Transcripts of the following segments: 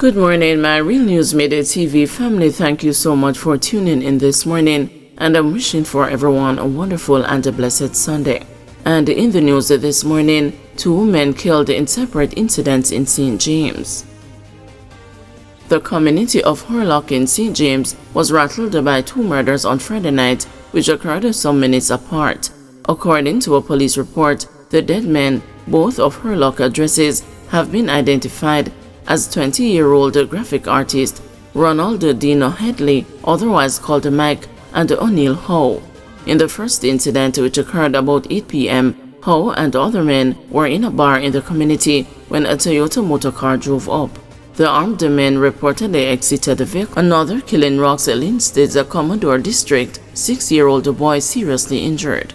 Good morning, my Real News Midday TV family. Thank you so much for tuning in this morning, and I'm wishing for everyone a wonderful and a blessed Sunday. And in the news this morning, 2 men killed in separate incidents in St. James. The community of Horlock in St. James was rattled by 2 murders on Friday night, which occurred some minutes apart. According to a police report, the dead men, both of Horlock addresses, have been identified as 20-year-old graphic artist Ronald Dino Headley, otherwise called Mike, and O'Neill Howe. In the first incident, which occurred about 8 p.m., Howe and other men were in a bar in the community when a Toyota motorcar drove up. The armed men reportedly exited the vehicle. Another killing rocks Linstead's Commodore District, 6-year-old boy seriously injured.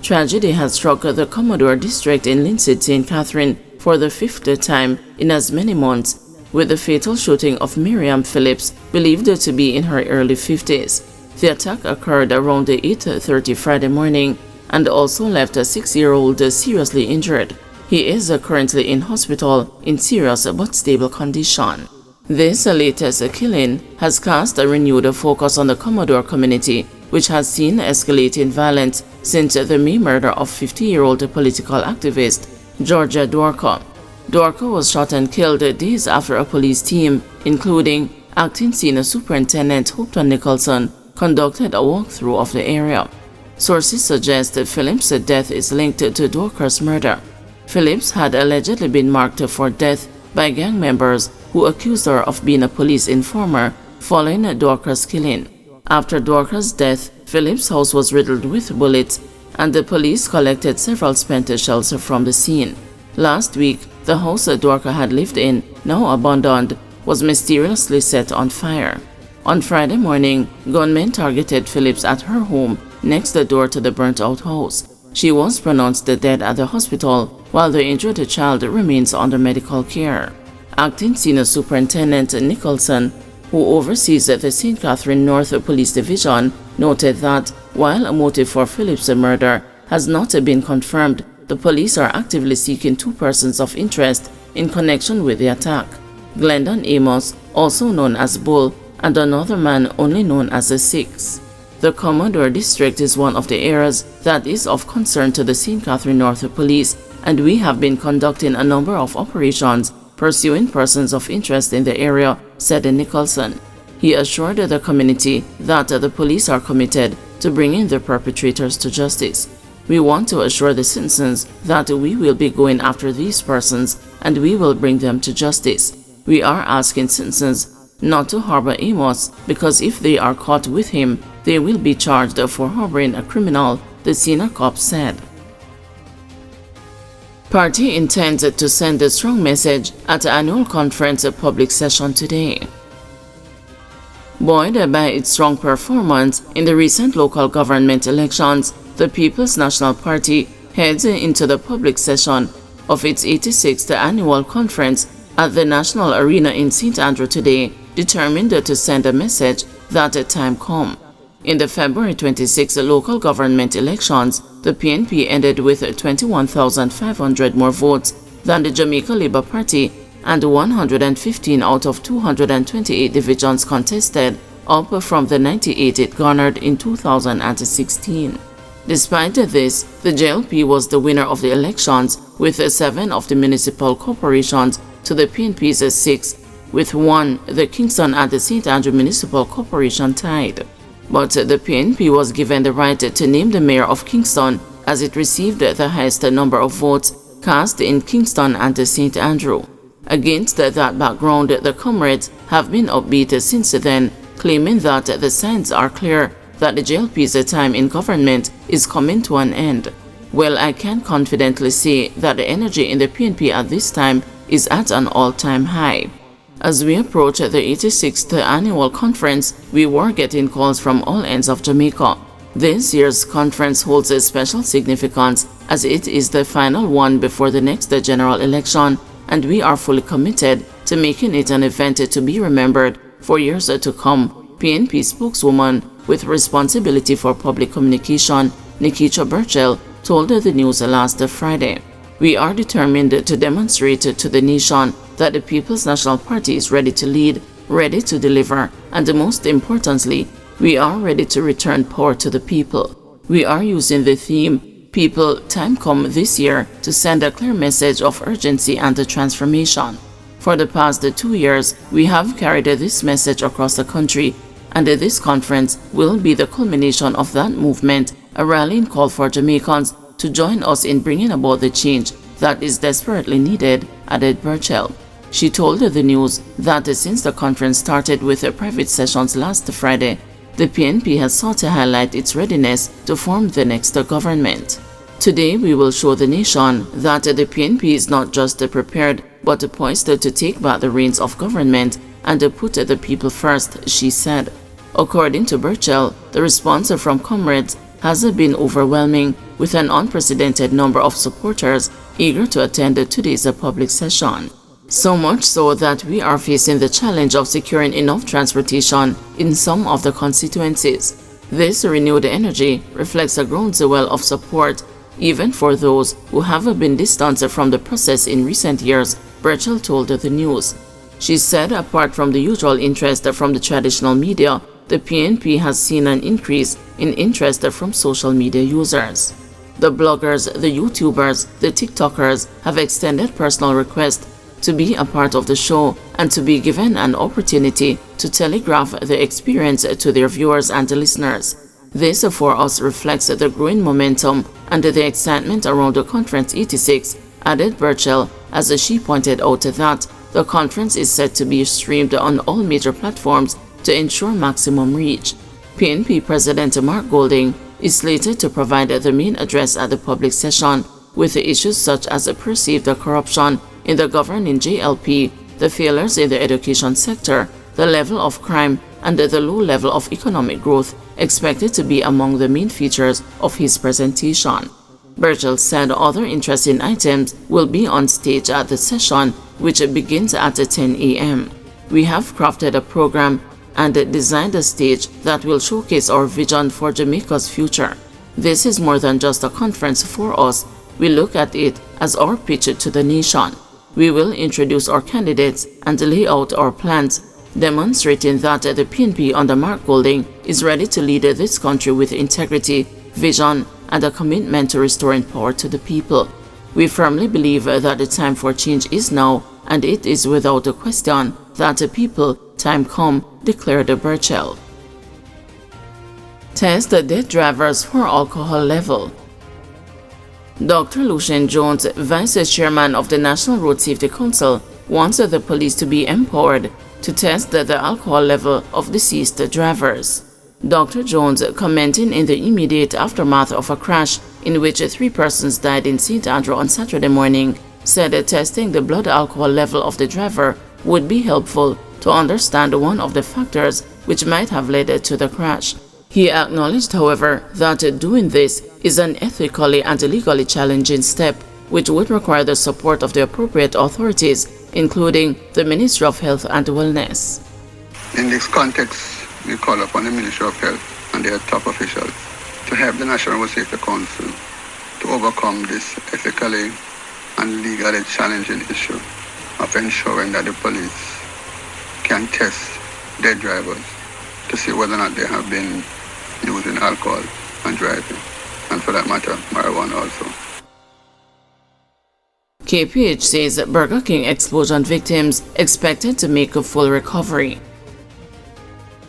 Tragedy has struck the Commodore District in Linstead, St. Catherine for the 5th time in as many months, with the fatal shooting of Miriam Phillips, believed to be in her early 50s. The attack occurred around 8:30 Friday morning and also left a 6-year-old seriously injured. He is currently in hospital in serious but stable condition. This latest killing has cast a renewed focus on the Commodore community, which has seen escalating violence since the May murder of 50-year-old political activist Georgia Dorka. Dorka was shot and killed days after a police team, including Acting Senior Superintendent Hopton Nicholson, conducted a walkthrough of the area. Sources suggest that Phillips' death is linked to Dorka's murder. Phillips had allegedly been marked for death by gang members who accused her of being a police informer following Dorka's killing. After Dorka's death, Phillips' house was riddled with bullets, and the police collected several spent shells from the scene. Last week, the house Dorka had lived in, now abandoned, was mysteriously set on fire. On Friday morning, gunmen targeted Phillips at her home next door to the burnt-out house. She was pronounced dead at the hospital, while the injured child remains under medical care. Acting Senior Superintendent Nicholson, who oversees the St. Catherine North Police Division, noted that while a motive for Phillips' murder has not been confirmed, the police are actively seeking 2 persons of interest in connection with the attack: Glendon Amos, also known as Bull, and another man only known as the Six. The Commodore District is one of the areas that is of concern to the St. Catherine North Police, and we have been conducting a number of operations pursuing persons of interest in the area, said Nicholson. He assured the community that the police are committed to bringing the perpetrators to justice. We want to assure the citizens that we will be going after these persons and we will bring them to justice. We are asking citizens not to harbor Amos, because if they are caught with him, they will be charged for harboring a criminal, the senior cop said. Party intends to send a strong message at the annual conference public session today. Buoyed by its strong performance in the recent local government elections, the People's National Party heads into the public session of its 86th annual conference at the National Arena in St. Andrew today, determined to send a message that a time come. In the February 26 local government elections, the PNP ended with 21,500 more votes than the Jamaica Labour Party, and 115 out of 228 divisions contested, up from the 98 it garnered in 2016. Despite this, the JLP was the winner of the elections, with 7 of the municipal corporations to the PNP's 6, with 1, the Kingston and the St. Andrew Municipal Corporation, tied. But the PNP was given the right to name the mayor of Kingston, as it received the highest number of votes cast in Kingston and St. Andrew. Against that background, the comrades have been upbeat since then, claiming that the signs are clear that the JLP's time in government is coming to an end. Well, I can confidently say that the energy in the PNP at this time is at an all-time high. As we approach the 86th annual conference, we were getting calls from all ends of Jamaica. This year's conference holds a special significance as it is the final one before the next general election, and we are fully committed to making it an event to be remembered for years to come, PNP spokeswoman with responsibility for public communication, Nikita Burchell, told the news last Friday. We are determined to demonstrate to the nation that the People's National Party is ready to lead, ready to deliver, and most importantly, we are ready to return power to the people. We are using the theme, People, Time Come this year to send a clear message of urgency and transformation. For the past 2 years, we have carried this message across the country, and this conference will be the culmination of that movement, a rallying call for Jamaicans to join us in bringing about the change that is desperately needed, added Burchell. She told the news that since the conference started with private sessions last Friday, the PNP has sought to highlight its readiness to form the next government. Today, we will show the nation that the PNP is not just prepared, but poised to take back the reins of government and put the people first, she said. According to Burchell, the response from comrades has been overwhelming, with an unprecedented number of supporters eager to attend today's public session. So much so that we are facing the challenge of securing enough transportation in some of the constituencies. This renewed energy reflects a groundswell of support, even for those who have been distanced from the process in recent years, Burchell told the news. She said apart from the usual interest from the traditional media, the PNP has seen an increase in interest from social media users. The bloggers, the YouTubers, the TikTokers have extended personal requests to be a part of the show and to be given an opportunity to telegraph the experience to their viewers and listeners. This for us reflects the growing momentum and the excitement around the Conference 86, added Burchell, as she pointed out that the conference is set to be streamed on all major platforms to ensure maximum reach. PNP President Mark Golding is slated to provide the main address at the public session, with issues such as perceived corruption in the governing JLP, the failures in the education sector, the level of crime, and the low level of economic growth expected to be among the main features of his presentation. Burchell said other interesting items will be on stage at the session, which begins at 10 a.m. We have crafted a program and designed a stage that will showcase our vision for Jamaica's future. This is more than just a conference for us. We look at it as our pitch to the nation. We will introduce our candidates and lay out our plans, demonstrating that the PNP under Mark Golding is ready to lead this country with integrity, vision, and a commitment to restoring power to the people. We firmly believe that the time for change is now, and it is without a question that the people, time come, declared Burchell. Test the dead drivers for alcohol level. Dr. Lucien Jones, Vice Chairman of the National Road Safety Council, wants the police to be empowered to test the alcohol level of deceased drivers. Dr. Jones, commenting in the immediate aftermath of a crash in which 3 persons died in St. Andrew on Saturday morning, said testing the blood alcohol level of the driver would be helpful to understand one of the factors which might have led to the crash. He acknowledged, however, that doing this is an ethically and legally challenging step, which would require the support of the appropriate authorities, including the Ministry of Health and Wellness. In this context, we call upon the Ministry of Health and their top officials to help the National Road Safety Council to overcome this ethically and legally challenging issue of ensuring that the police can test dead drivers to see whether or not they have been using alcohol and driving, and for that matter, marijuana also. KPH says Burger King explosion victims expected to make a full recovery.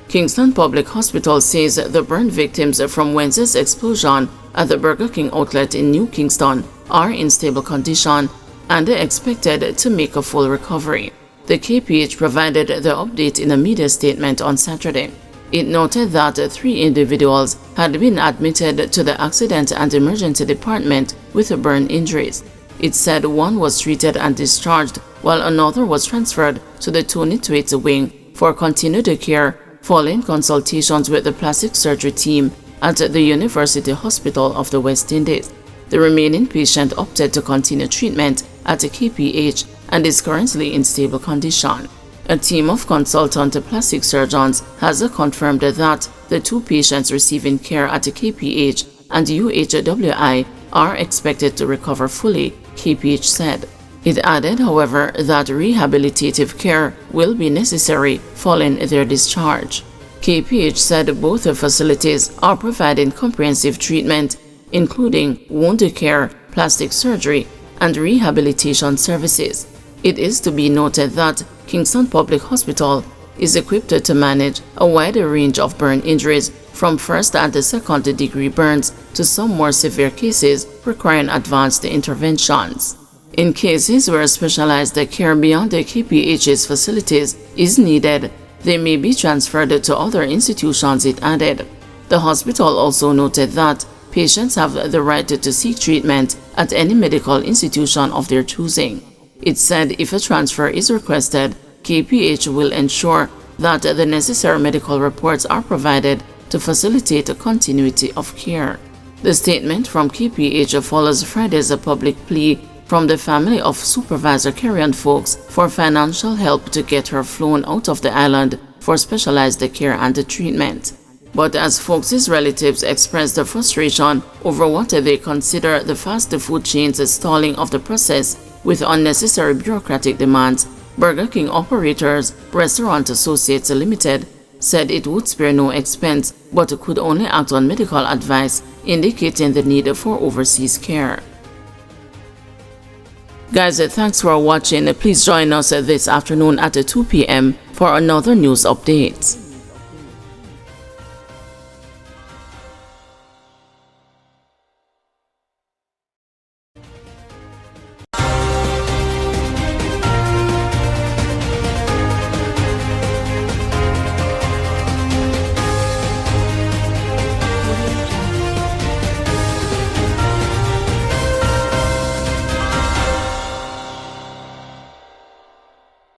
Kingston Public Hospital says the burn victims from Wednesday's explosion at the Burger King outlet in New Kingston are in stable condition and expected to make a full recovery. The KPH provided the update in a media statement on Saturday. It noted that 3 individuals had been admitted to the Accident and Emergency Department with burn injuries. It said 1 was treated and discharged, while another was transferred to the Tony Thwaites wing for continued care following consultations with the plastic surgery team at the University Hospital of the West Indies. The remaining patient opted to continue treatment at KPH and is currently in stable condition. A team of consultant plastic surgeons has confirmed that the 2 patients receiving care at KPH and UHWI are expected to recover fully, KPH said. It added, however, that rehabilitative care will be necessary following their discharge. KPH said both the facilities are providing comprehensive treatment, including wound care, plastic surgery, and rehabilitation services. It is to be noted that Kingston Public Hospital is equipped to manage a wider range of burn injuries, from first and second degree burns to some more severe cases requiring advanced interventions. In cases where specialized care beyond the KPH's facilities is needed, they may be transferred to other institutions, it added. The hospital also noted that patients have the right to seek treatment at any medical institution of their choosing. It said if a transfer is requested, KPH will ensure that the necessary medical reports are provided to facilitate a continuity of care. The statement from KPH follows Friday's public plea from the family of Supervisor Carrion Folks for financial help to get her flown out of the island for specialized care and treatment. But as Folks' relatives expressed their frustration over what they consider the fast food chain's stalling of the process with unnecessary bureaucratic demands, Burger King operators Restaurant Associates Limited said it would spare no expense but could only act on medical advice, indicating the need for overseas care. Guys, thanks for watching. Please join us this afternoon at 2 p.m. for another news update.